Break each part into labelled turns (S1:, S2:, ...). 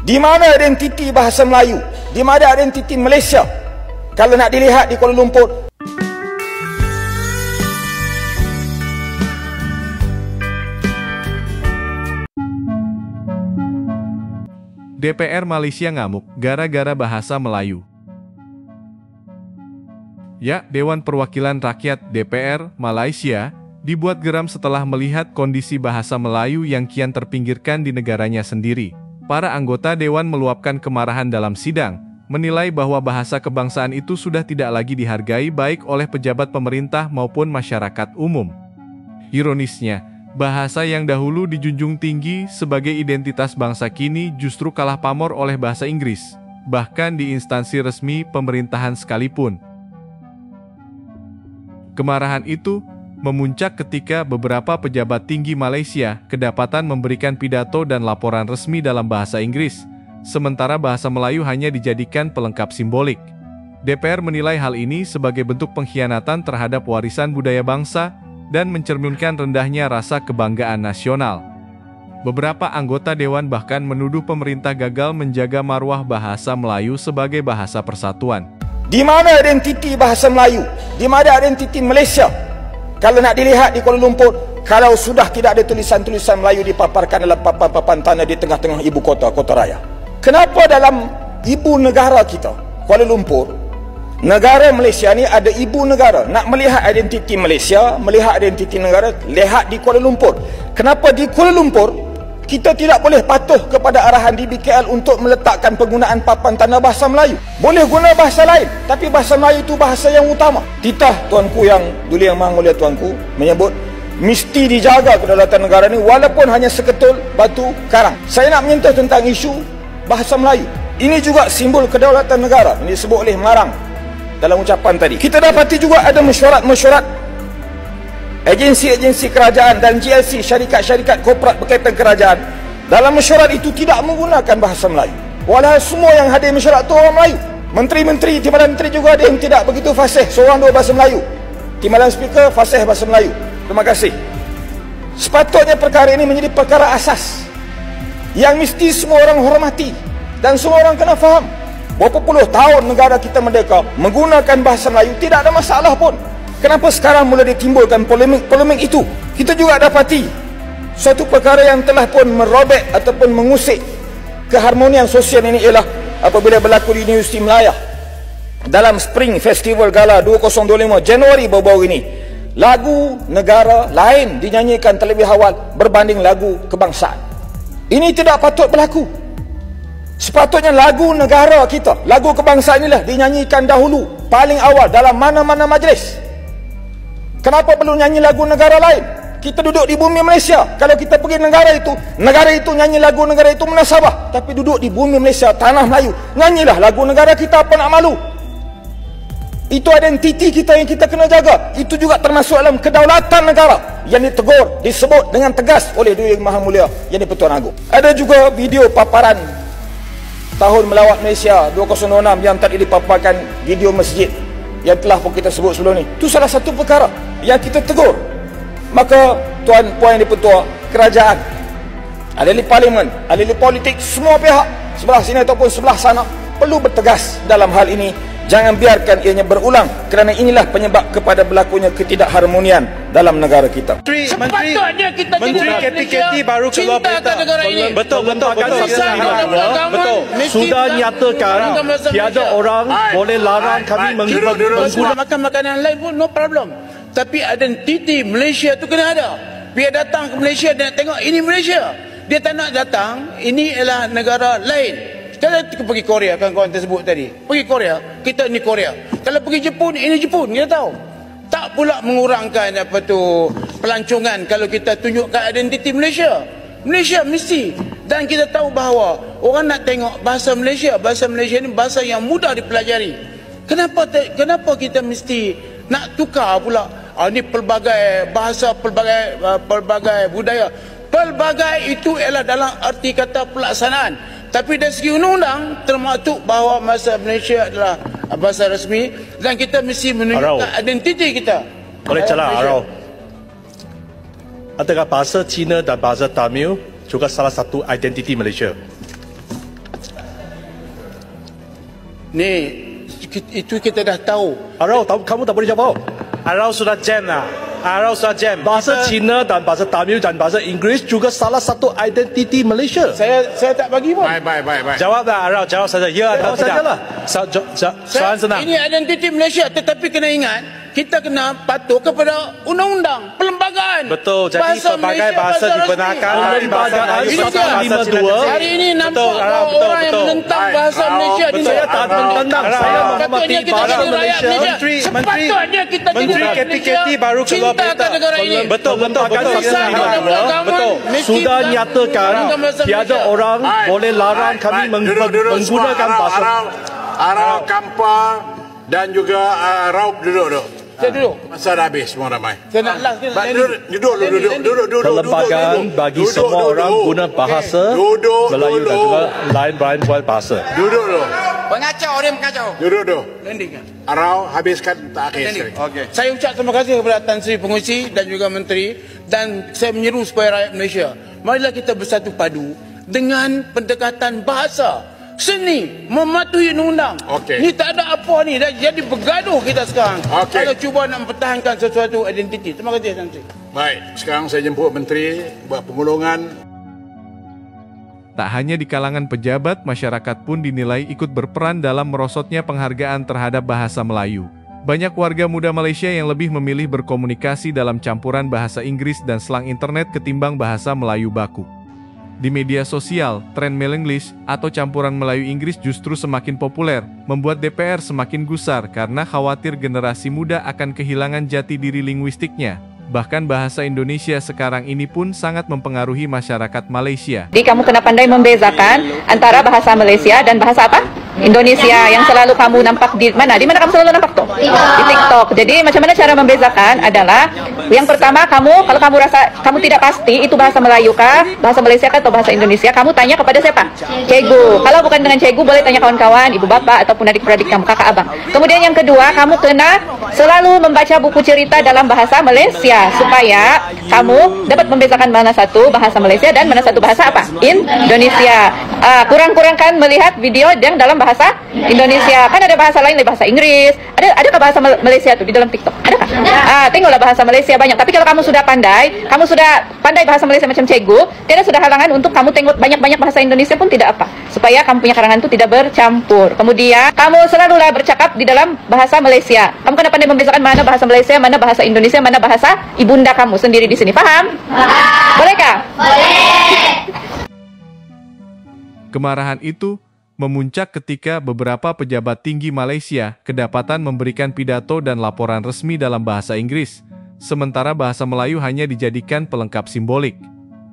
S1: Di mana identiti bahasa Melayu? Di mana identiti Malaysia? Kalau nak dilihat di Kuala Lumpur.
S2: DPR Malaysia ngamuk gara-gara bahasa Melayu. Ya, Dewan Perwakilan Rakyat DPR Malaysia dibuat geram setelah melihat kondisi bahasa Melayu yang kian terpinggirkan di negaranya sendiri. Para anggota Dewan meluapkan kemarahan dalam sidang, menilai bahwa bahasa kebangsaan itu sudah tidak lagi dihargai baik oleh pejabat pemerintah maupun masyarakat umum. Ironisnya, bahasa yang dahulu dijunjung tinggi sebagai identitas bangsa kini justru kalah pamor oleh bahasa Inggris, bahkan di instansi resmi pemerintahan sekalipun. Kemarahan itu memuncak ketika beberapa pejabat tinggi Malaysia kedapatan memberikan pidato dan laporan resmi dalam bahasa Inggris, sementara bahasa Melayu hanya dijadikan pelengkap simbolik. DPR menilai hal ini sebagai bentuk pengkhianatan terhadap warisan budaya bangsa dan mencerminkan rendahnya rasa kebanggaan nasional. Beberapa anggota Dewan bahkan menuduh pemerintah gagal menjaga marwah bahasa Melayu sebagai bahasa persatuan.
S1: Di mana identiti bahasa Melayu? Di mana identiti Malaysia? Kalau nak dilihat di Kuala Lumpur, kalau sudah tidak ada tulisan-tulisan Melayu dipaparkan dalam papan-papan tanah di tengah-tengah ibu kota, kota raya. Kenapa dalam ibu negara kita, Kuala Lumpur, negara Malaysia ni ada ibu negara? Nak melihat identiti Malaysia, melihat identiti negara, lihat di Kuala Lumpur. Kenapa di Kuala Lumpur kita tidak boleh patuh kepada arahan DBKL untuk meletakkan penggunaan papan tanah bahasa Melayu? Boleh guna bahasa lain, tapi bahasa Melayu itu bahasa yang utama. Titah Tuanku Yang Duli Yang Maha Mulia Tuanku menyebut mesti dijaga kedaulatan negara ni walaupun hanya seketul batu karang. Saya nak menyentuh tentang isu bahasa Melayu. Ini juga simbol kedaulatan negara yang disebut oleh Marang dalam ucapan tadi. Kita dapati juga ada mesyuarat agensi-agensi kerajaan dan GLC, syarikat-syarikat korporat berkaitan kerajaan. Dalam mesyuarat itu tidak menggunakan bahasa Melayu. Walau semua yang hadir mesyuarat itu orang Melayu. Menteri-menteri, timbalan menteri juga ada yang tidak begitu fasih seorang dua bahasa Melayu. Timbalan speaker fasih bahasa Melayu. Terima kasih. Sepatutnya perkara ini menjadi perkara asas yang mesti semua orang hormati dan semua orang kena faham. Berapa puluh tahun negara kita merdeka menggunakan bahasa Melayu, tidak ada masalah pun. Kenapa sekarang mula ditimbulkan polemik itu? Kita juga dapati suatu perkara yang telah pun merobek ataupun mengusik keharmonian sosial ini ialah apabila berlaku di Universiti Melaya dalam Spring Festival Gala 2025 Januari baru-baru ini, lagu negara lain dinyanyikan terlebih awal berbanding lagu kebangsaan. Ini tidak patut berlaku. Sepatutnya lagu negara kita, lagu kebangsaan inilah dinyanyikan dahulu, paling awal dalam mana-mana majlis. Kenapa perlu nyanyi lagu negara lain? Kita duduk di bumi Malaysia. Kalau kita pergi negara itu nyanyi lagu negara itu munasabah. Tapi duduk di bumi Malaysia, tanah Melayu, nyanyilah lagu negara kita, apa nak malu? Itu identiti kita yang kita kena jaga. Itu juga termasuk dalam kedaulatan negara yang ditegur, disebut dengan tegas oleh Duli Yang Maha Mulia Yang di-Pertuan Agong. Ada juga video paparan Tahun Melawat Malaysia 2006 yang tadi dipaparkan, video masjid yang telah pun kita sebut sebelum ni. Itu salah satu perkara yang kita tegur. Maka Tuan Puan Yang di-Pertua, kerajaan, ahli parlimen, ahli politik, semua pihak sebelah sini ataupun sebelah sana perlu bertegas dalam hal ini. Jangan biarkan ianya berulang, kerana inilah penyebab kepada berlakunya ketidakharmonian dalam negara kita.
S3: Sepatutnya kita
S4: Menteri KPKT baru keluar berita. Betul. Sudah nyatakan tiada orang boleh larang kami
S3: menggunakan makanan lain pun no problem. Tapi identiti Malaysia tu kena ada. Biar datang ke Malaysia dan tengok ini Malaysia. Dia tak nak datang, ini ialah negara lain. Kalau kita pergi Korea, kan kawan tersebut tadi, pergi Korea, kita ni Korea. Kalau pergi Jepun, ini Jepun, kita tahu. Tak pula mengurangkan pelancongan kalau kita tunjukkan identiti Malaysia. Malaysia mesti. Dan kita tahu bahawa orang nak tengok bahasa Malaysia ni bahasa yang mudah dipelajari. Kenapa kita mesti nak tukar pula? Ini pelbagai bahasa, pelbagai budaya. Pelbagai itu ialah dalam arti kata pelaksanaan. Tapi dari segi undang-undang termaktub bahawa bahasa Malaysia adalah bahasa rasmi dan kita mesti menunjukkan identiti kita.
S4: Boleh celah, Arau. Antara bahasa Cina dan bahasa Tamil juga salah satu identiti Malaysia.
S3: Ni, itu kita dah tahu.
S4: Arau, kamu tak boleh jawab.
S5: Arau sudah jam lah. Arau sudah jam.
S4: Bahasa Cina dan bahasa Tamil dan bahasa Inggeris juga salah satu identiti Malaysia.
S3: Saya tak bagi pun.
S6: Baik.
S5: Jawablah Arau, jawab saja. Ya atau
S4: Jawab
S5: tidak?
S4: sajalah.
S5: Soalan senang.
S3: Ini identiti Malaysia, tetapi kena ingat, kita kena patuh kepada undang-undang perlembagaan.
S5: Betul, jadi pelbagai bahasa
S3: rasmi.
S5: dibenarkan dari bahasa Melayu
S3: Ini
S5: sampai
S3: dia.
S5: bahasa Cina.
S3: Hari ini nampak
S5: Betul, Arau,
S3: orang yang menentang bahasa Malaysia di
S4: Saya tak menentang. Saya menghormati
S3: Sepatutnya kita
S4: bahasa
S3: jadi rakyat
S4: Malaysia.
S3: Malaysia. Sepatutnya kita jadi
S5: Menteri
S3: rakyat
S5: KPKT
S3: Malaysia.
S5: baru keluar
S3: Cintakan
S5: berita.
S3: negara ini.
S5: Betul.
S4: Sudah nyatakan tiada orang boleh larang kami menggunakan bahasa.
S6: Arau, Kampa dan juga Raup duduk.
S3: Saya duduk.
S6: Masa dah habis, semua ramai.
S3: Saya nak last.
S6: Duduk.
S4: Perlembagaan bagi semua orang guna bahasa Melayu dan juga lain-lain bahasa.
S6: Duduk.
S7: Pengacau, dia mengacau.
S6: Duduk.
S3: Landing.
S6: Arau, habiskan tak akhir sekali.
S3: Okay. Saya ucap terima kasih kepada Tan Sri Pengerusi dan juga Menteri, dan saya menyeru supaya rakyat Malaysia, marilah kita bersatu padu dengan pendekatan bahasa, seni, mematuhi undang-undang.
S6: Okey.
S3: Ni tak ada apa ni, dah jadi bergaduh kita sekarang.
S6: Okey.
S3: Kalau cuba nak mempertahankan sesuatu identiti. Terima kasih Tan Sri.
S6: Baik, sekarang saya jemput Menteri buat pemulungan.
S2: Tak hanya di kalangan pejabat, masyarakat pun dinilai ikut berperan dalam merosotnya penghargaan terhadap bahasa Melayu. Banyak warga muda Malaysia yang lebih memilih berkomunikasi dalam campuran bahasa Inggris dan slang internet ketimbang bahasa Melayu baku. Di media sosial, tren Melenglish atau campuran Melayu-Inggris justru semakin populer, membuat DPR semakin gusar karena khawatir generasi muda akan kehilangan jati diri linguistiknya. Bahkan bahasa Indonesia sekarang ini pun sangat mempengaruhi masyarakat Malaysia.
S8: Jadi kamu kena pandai membezakan antara bahasa Malaysia dan bahasa apa? Indonesia yang selalu kamu nampak di mana? Di mana kamu selalu nampak tuh? Di TikTok. Jadi macam mana cara membezakan adalah yang pertama kalau kamu rasa kamu tidak pasti itu bahasa Melayu kah, bahasa Malaysia kah atau bahasa Indonesia, kamu tanya kepada siapa? Cikgu. Kalau bukan dengan cikgu boleh tanya kawan-kawan, ibu bapak ataupun adik-beradik kamu, kakak abang. Kemudian yang kedua, kamu kena selalu membaca buku cerita dalam bahasa Malaysia supaya kamu dapat membezakan mana satu bahasa Malaysia dan mana satu bahasa apa? Indonesia. Kurang-kurangkan melihat video yang dalam bahasa Indonesia. Kan ada bahasa lain, bahasa Inggris. Adakah bahasa Malaysia tuh di dalam TikTok? Adakah? Tengoklah bahasa Malaysia banyak. Tapi kalau kamu sudah pandai bahasa Malaysia macam cikgu, tidak sudah halangan untuk kamu tengok banyak-banyak bahasa Indonesia pun tidak apa. Supaya kamu punya karangan itu tidak bercampur. Kemudian, kamu selalulah bercakap di dalam bahasa Malaysia. Kamu kena pandai membezakan mana bahasa Malaysia, mana bahasa Indonesia, mana bahasa ibunda kamu sendiri di sini. Paham? Bolehkah? Boleh.
S2: Kemarahan itu memuncak ketika beberapa pejabat tinggi Malaysia kedapatan memberikan pidato dan laporan resmi dalam bahasa Inggris, sementara bahasa Melayu hanya dijadikan pelengkap simbolik.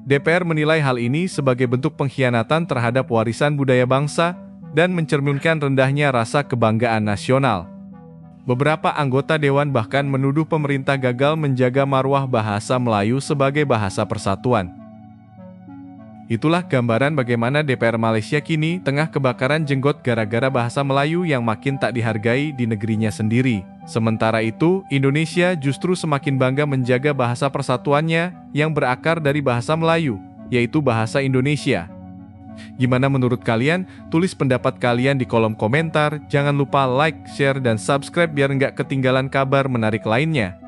S2: DPR menilai hal ini sebagai bentuk pengkhianatan terhadap warisan budaya bangsa dan mencerminkan rendahnya rasa kebanggaan nasional. Beberapa anggota dewan bahkan menuduh pemerintah gagal menjaga marwah bahasa Melayu sebagai bahasa persatuan. Itulah gambaran bagaimana DPR Malaysia kini tengah kebakaran jenggot gara-gara bahasa Melayu yang makin tak dihargai di negerinya sendiri. Sementara itu, Indonesia justru semakin bangga menjaga bahasa persatuannya yang berakar dari bahasa Melayu, yaitu bahasa Indonesia. Gimana menurut kalian? Tulis pendapat kalian di kolom komentar. Jangan lupa like, share, dan subscribe biar nggak ketinggalan kabar menarik lainnya.